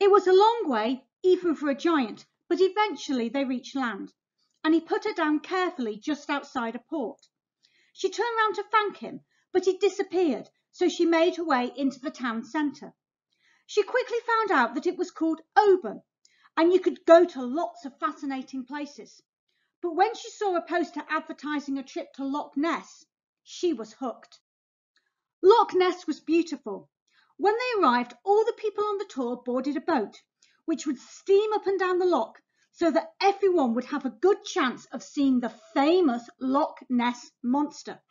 It was a long way, even for a giant, but eventually they reached land, and he put her down carefully just outside a port. She turned round to thank him, but he disappeared, so she made her way into the town centre. She quickly found out that it was called Oban, and you could go to lots of fascinating places. But when she saw a poster advertising a trip to Loch Ness, she was hooked. Loch Ness was beautiful. When they arrived, all the people on the tour boarded a boat, which would steam up and down the loch so that everyone would have a good chance of seeing the famous Loch Ness monster.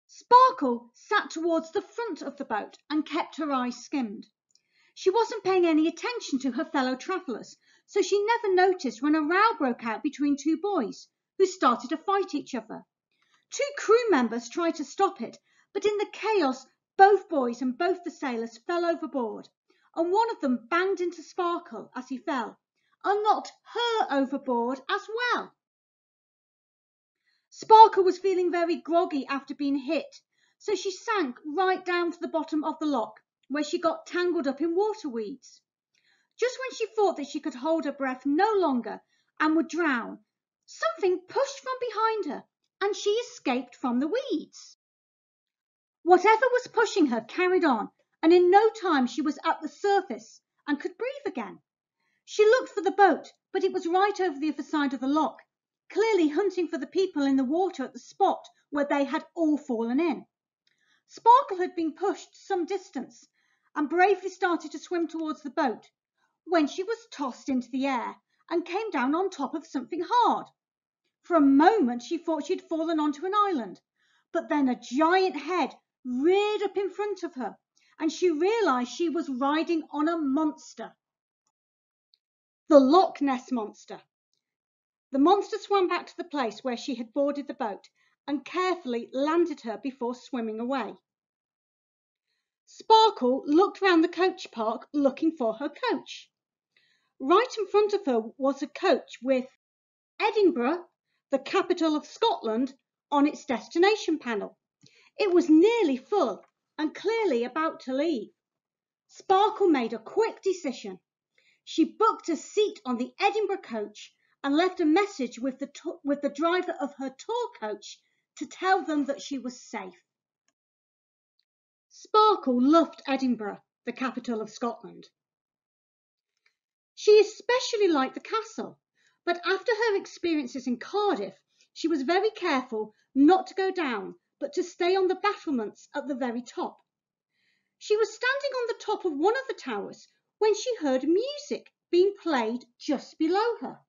Sparkle sat towards the front of the boat and kept her eyes skimmed. She wasn't paying any attention to her fellow travellers, so she never noticed when a row broke out between two boys, who started to fight each other. Two crew members tried to stop it, but in the chaos, both boys and both the sailors fell overboard, and one of them banged into Sparkle as he fell, and knocked her overboard as well. Sparkle was feeling very groggy after being hit, so she sank right down to the bottom of the loch, where she got tangled up in water weeds. Just when she thought that she could hold her breath no longer and would drown, something pushed from behind her, and she escaped from the weeds. Whatever was pushing her carried on, and in no time she was at the surface and could breathe again. She looked for the boat, but it was right over the other side of the loch, clearly hunting for the people in the water at the spot where they had all fallen in. Sparkle had been pushed some distance and bravely started to swim towards the boat when she was tossed into the air and came down on top of something hard. For a moment she thought she'd fallen onto an island, but then a giant head reared up in front of her and she realised she was riding on a monster. The Loch Ness Monster. The monster swam back to the place where she had boarded the boat and carefully landed her before swimming away. Sparkle looked round the coach park looking for her coach. Right in front of her was a coach with Edinburgh, the capital of Scotland, on its destination panel. It was nearly full and clearly about to leave. Sparkle made a quick decision. She booked a seat on the Edinburgh coach and left a message with the driver of her tour coach to tell them that she was safe. Sparkle loved Edinburgh, the capital of Scotland. She especially liked the castle, but after her experiences in Cardiff, she was very careful not to go down, but to stay on the battlements at the very top. She was standing on the top of one of the towers when she heard music being played just below her.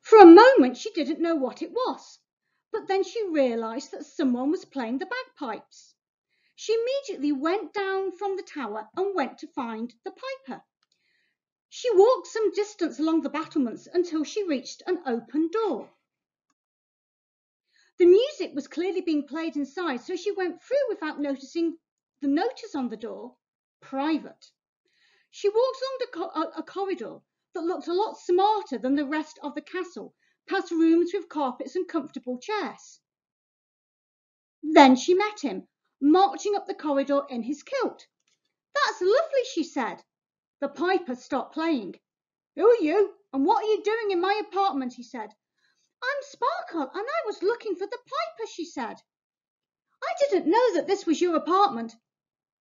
For a moment she didn't know what it was, but then she realised that someone was playing the bagpipes. She immediately went down from the tower and went to find the piper. She walked some distance along the battlements until she reached an open door. The music was clearly being played inside, so she went through without noticing the notice on the door, private. She walked along a corridor that looked a lot smarter than the rest of the castle, past rooms with carpets and comfortable chairs. Then she met him, marching up the corridor in his kilt. "That's lovely," she said. The piper stopped playing. "Who are you, and what are you doing in my apartment?" he said. "I'm Sparkle, and I was looking for the piper," she said. "I didn't know that this was your apartment."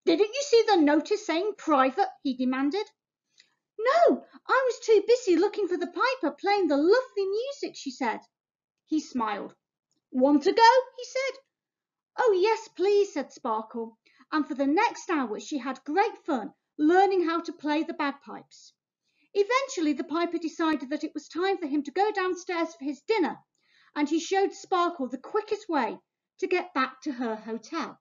"Didn't you see the notice saying private?" he demanded. "No, I was too busy looking for the piper playing the lovely music," she said. He smiled. "Want to go?" he said. "Oh yes, please," said Sparkle, and for the next hour she had great fun learning how to play the bagpipes. Eventually the piper decided that it was time for him to go downstairs for his dinner, and he showed Sparkle the quickest way to get back to her hotel.